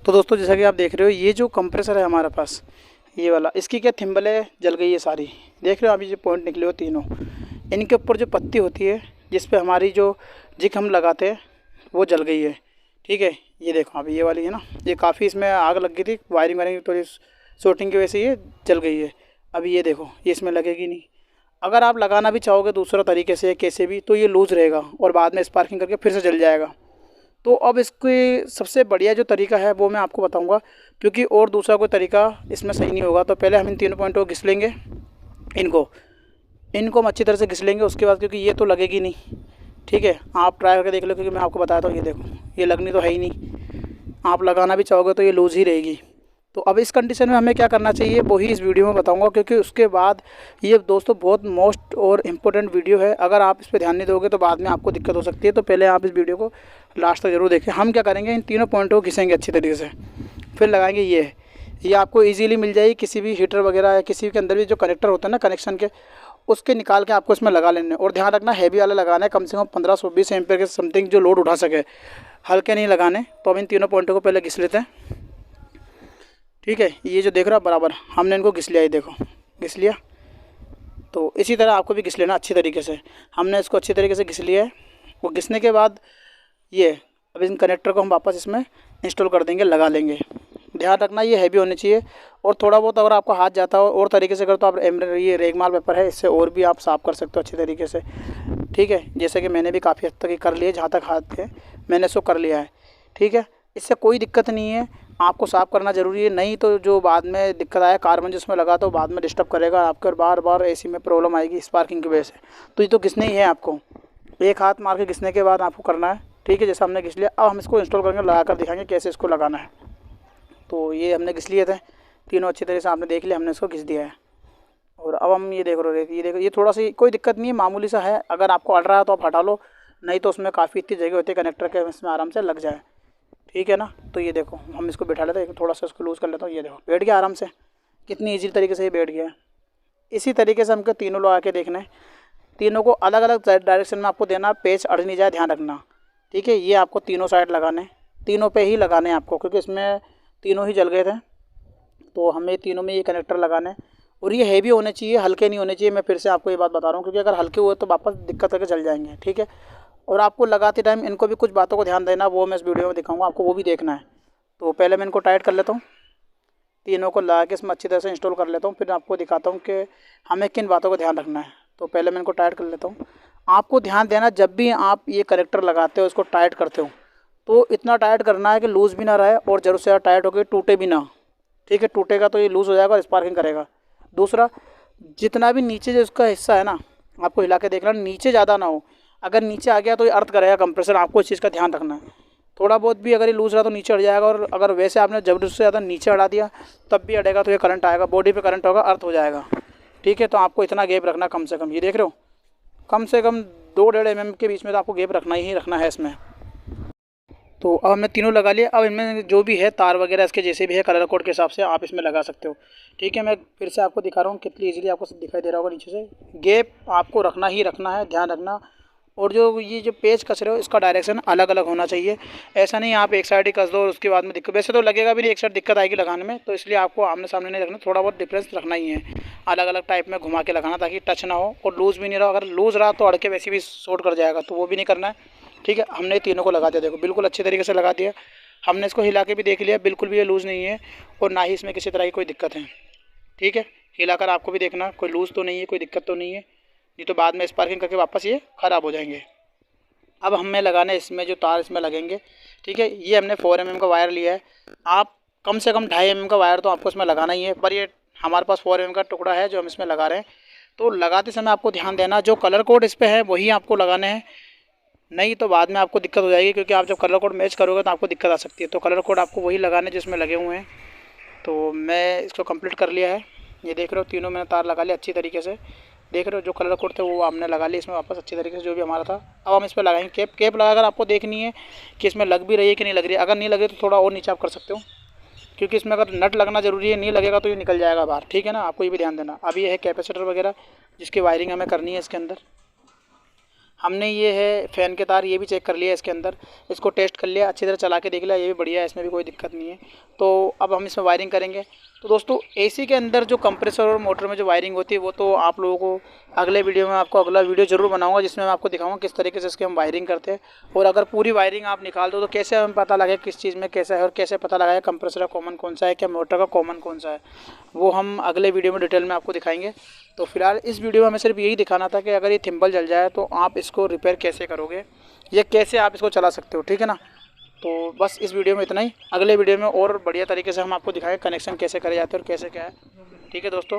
तो दोस्तों जैसा कि आप देख रहे हो, ये जो कंप्रेसर है हमारे पास, ये वाला, इसकी क्या थिम्बलें जल गई है सारी। देख रहे हो अभी जो पॉइंट निकले हो तीनों, इनके ऊपर जो पत्ती होती है जिस पे हमारी जो जिक हम लगाते हैं वो जल गई है। ठीक है, ये देखो अभी ये वाली है ना, ये काफ़ी इसमें आग लग गई थी, वायरिंग वायरिंग थोड़ी शॉर्टिंग की वजह से ये जल गई है। अभी ये देखो, ये इसमें लगेगी नहीं। अगर आप लगाना भी चाहोगे दूसरा तरीके से कैसे भी, तो ये लूज़ रहेगा और बाद में स्पार्किंग करके फिर से जल जाएगा। तो अब इसके सबसे बढ़िया जो तरीका है वो मैं आपको बताऊंगा, क्योंकि और दूसरा कोई तरीका इसमें सही नहीं होगा। तो पहले हम इन तीनों पॉइंटों को घिस लेंगे, इनको इनको हम अच्छी तरह से घिस लेंगे उसके बाद, क्योंकि ये तो लगेगी नहीं। ठीक है, आप ट्राई करके देख लो, क्योंकि मैं आपको बताया था, ये देखो ये लगनी तो है ही नहीं। आप लगाना भी चाहोगे तो ये लूज़ ही रहेगी। तो अब इस कंडीशन में हमें क्या करना चाहिए वो ही इस वीडियो में बताऊंगा, क्योंकि उसके बाद ये दोस्तों बहुत मोस्ट और इम्पोर्टेंट वीडियो है। अगर आप इस पर ध्यान नहीं दोगे तो बाद में आपको दिक्कत हो सकती है। तो पहले आप इस वीडियो को लास्ट तक जरूर देखें। हम क्या करेंगे, इन तीनों पॉइंटों को घिसेंगे अच्छी तरीके से, फिर लगाएंगे। ये आपको ईजीली मिल जाएगी किसी भी हीटर वगैरह या किसी के अंदर भी जो कनेक्टर होता है ना कनेक्शन के, उसके निकाल के आपको इसमें लगा लेने। और ध्यान रखना हैवी वाला लगाना है, कम से कम 1520 एम्पेयर के समथिंग जो लोड उठा सके, हल्के नहीं लगाने। तो अब इन तीनों पॉइंटों को पहले घिस लेते हैं। ठीक है, ये जो देख रहा है बराबर हमने इनको घिस लिया, ये देखो घिस लिया। तो इसी तरह आपको भी घिस लेना अच्छी तरीके से। हमने इसको अच्छी तरीके से घिस लिया है। वो घिसने के बाद ये अब इन कनेक्टर को हम वापस इसमें इंस्टॉल कर देंगे, लगा लेंगे। ध्यान रखना ये हैवी होनी चाहिए, और थोड़ा बहुत अगर आपको हाथ जाता हो और तरीके से करो तो आप ये रेगमाल पेपर है, इससे और भी आप साफ़ कर सकते हो अच्छी तरीके से। ठीक है, जैसे कि मैंने भी काफ़ी हद तक ये कर लिया, जहाँ तक हाथ थे मैंने इसको कर लिया है। ठीक है, इससे कोई दिक्कत नहीं है, आपको साफ़ करना ज़रूरी है। नहीं तो जो बाद में दिक्कत आए, कार्बन जिसमें लगा तो बाद में डिस्टर्ब करेगा आपको, और बार बार एसी में प्रॉब्लम आएगी स्पार्किंग की वजह से। तो ये तो घिसने ही है आपको, एक हाथ मार के घिसने के बाद आपको करना है। ठीक है, जैसा हमने घिस लिया, अब हम इसको इंस्टॉल करेंगे, लगा कर दिखाएंगे कैसे इसको लगाना है। तो ये हमने घिस लिए थे तीनों अच्छी तरह से, आपने देख लिया, हमने इसको घिस दिया है। और अब हम ये देख रहे हो, ये देखो, ये थोड़ा सा कोई दिक्कत नहीं है, मामूली सा है। अगर आपको अड़ रहा है तो आप हटा लो, नहीं तो उसमें काफ़ी इतनी जगह होती है कनेक्टर के, इसमें आराम से लग जाए। ठीक है ना। तो ये देखो हम इसको बैठा लेते हैं, थोड़ा सा इसको लूज़ कर लेता हूँ। ये देखो बैठ गया आराम से, कितनी ईजी तरीके से ये बैठ गया है। इसी तरीके से हमको तीनों लगा के देखना है। तीनों को अलग अलग डायरेक्शन में आपको देना, पेच अड़ नहीं जाए, ध्यान रखना। ठीक है, ये आपको तीनों साइड लगाने, तीनों पे ही लगाने हैं आपको, क्योंकि इसमें तीनों ही जल गए थे। तो हमें तीनों में ये कनेक्टर लगाना है, और ये हैवी होने चाहिए, हल्के नहीं होने चाहिए। मैं फिर से आपको ये बात बता रहा हूँ, क्योंकि अगर हल्के हुए तो वापस दिक्कत करके जल जाएंगे। ठीक है, और आपको लगाते टाइम इनको भी कुछ बातों को ध्यान देना, वो मैं इस वीडियो में दिखाऊंगा आपको, वो भी देखना है। तो पहले मैं इनको टाइट कर लेता हूँ, तीनों को लगा के इसमें अच्छी तरह से इंस्टॉल कर लेता हूँ, फिर आपको दिखाता हूँ कि हमें किन बातों को ध्यान रखना है। तो पहले मैं इनको टाइट कर लेता हूँ। आपको ध्यान देना, जब भी आप ये कनेक्टर लगाते हो, इसको टाइट करते हो, तो इतना टाइट करना है कि लूज़ भी ना रहे और ज़रूरत से ज़्यादा टाइट होकर टूटे भी ना। ठीक है, टूटेगा तो ये लूज़ हो जाएगा और स्पार्किंग करेगा। दूसरा, जितना भी नीचे जो इसका हिस्सा है ना, आपको हिला के देखना, नीचे ज़्यादा ना हो। अगर नीचे आ गया तो ये अर्थ करेगा कंप्रेसर, आपको इस चीज़ का ध्यान रखना है। थोड़ा बहुत भी अगर ये लूज़ रहा तो नीचे अड़ जाएगा, और अगर वैसे आपने ज़बरदस्त से ज़्यादा नीचे अड़ा दिया तब भी अड़ेगा, तो ये करंट आएगा, बॉडी पे करंट होगा, अर्थ हो जाएगा। ठीक है, तो आपको इतना गैप रखना कम से कम, ये देख रहे हो, कम से कम 2-1.5 mm के बीच में तो आपको गैप रखना ही रखना है इसमें। तो अब हमने तीनों लगा लिए। अब इनमें जो भी है तार वगैरह इसके जैसे भी है कलर कोड के हिसाब से आप इसमें लगा सकते हो। ठीक है, मैं फिर से आपको दिखा रहा हूँ, कितनी इजीली आपको सब दिखाई दे रहा होगा नीचे से। गैप आपको रखना ही रखना है, ध्यान रखना। और जो ये जो पेच कस रहे हो, इसका डायरेक्शन अलग अलग होना चाहिए। ऐसा नहीं आप एक साइड ही कस दो और उसके बाद में दिक्कत, वैसे तो लगेगा भी नहीं, एक साइड दिक्कत आएगी लगाने में। तो इसलिए आपको आमने सामने नहीं रखना, थोड़ा बहुत डिफरेंस रखना ही है, अलग अलग टाइप में घुमा के लगाना, ताकि टच ना हो और लूज़ भी नहीं रहा। अगर लूज़ रहा तो अड़ के वैसे भी शॉर्ट कर जाएगा, तो वो भी नहीं करना है। ठीक है, हमने तीनों को लगा दिया, देखो बिल्कुल अच्छे तरीके से लगा दिया। हमने इसको हिला के भी देख लिया, बिल्कुल भी ये लूज़ नहीं है और ना ही इसमें किसी तरह की कोई दिक्कत है। ठीक है, हिलाकर आपको भी देखना कोई लूज़ तो नहीं है, कोई दिक्कत तो नहीं है, नहीं तो बाद में स्पार्किंग करके वापस ये ख़राब हो जाएंगे। अब हमें लगाना है इसमें जो तार इसमें लगेंगे। ठीक है, ये हमने 4 mm का वायर लिया है। आप कम से कम 2.5 mm का वायर तो आपको इसमें लगाना ही है, पर ये हमारे पास 4 mm का टुकड़ा है जो हम इसमें लगा रहे हैं। तो लगाते समय आपको ध्यान देना, जो कलर कोड इस पर है वही आपको लगाने हैं, नहीं तो बाद में आपको दिक्कत हो जाएगी, क्योंकि आप जब कलर कोड मैच करोगे तो आपको दिक्कत आ सकती है। तो कलर कोड आपको वही लगाने जिसमें लगे हुए हैं। तो मैं इसको कंप्लीट कर लिया है, ये देख रहे हो, तीनों मैंने तार लगा लिया अच्छी तरीके से। देख रहे हो, जो कलर कोड थे वो हमने लगा लिया इसमें वापस अच्छी तरीके से, जो भी हमारा था। अब हम इस पर लगाएंगे कैप। कैप लगाकर आपको देखनी है कि इसमें लग भी रही है कि नहीं लग रही है। अगर नहीं लगे तो थोड़ा और नीचे आप कर सकते हो, क्योंकि इसमें अगर नट लगना ज़रूरी है, नहीं लगेगा तो ये निकल जाएगा बाहर। ठीक है ना, आपको ये भी ध्यान देना। अब ये है कैपेसिटर वगैरह जिसकी वायरिंग हमें करनी है इसके अंदर। हमने ये है फ़ैन के तार ये भी चेक कर लिया इसके अंदर, इसको टेस्ट कर लिया, अच्छी तरह चला के देख लिया, ये भी बढ़िया है, इसमें भी कोई दिक्कत नहीं है। तो अब हम इसमें वायरिंग करेंगे। तो दोस्तों एसी के अंदर जो कंप्रेसर और मोटर में जो वायरिंग होती है वो तो आप लोगों को अगले वीडियो में, आपको अगला वीडियो ज़रूर बनाऊंगा जिसमें मैं आपको दिखाऊंगा किस तरीके से इसकी हम वायरिंग करते हैं। और अगर पूरी वायरिंग आप निकाल दो तो कैसे हमें पता लगे किस चीज़ में कैसा है और कैसे पता लगाए कंप्रेसर का कॉमन कौन सा है, क्या मोटर का कॉमन कौन सा है, वो हम अगले वीडियो में डिटेल में आपको दिखाएंगे। तो फिलहाल इस वीडियो में हमें सिर्फ यही दिखाना था कि अगर ये थिम्बल जल जाए तो आप इसको रिपेयर कैसे करोगे या कैसे आप इसको चला सकते हो, ठीक है ना। तो बस इस वीडियो में इतना ही, अगले वीडियो में और बढ़िया तरीके से हम आपको दिखाएंगे कनेक्शन कैसे करे जाते हैं और कैसे क्या है। ठीक है दोस्तों।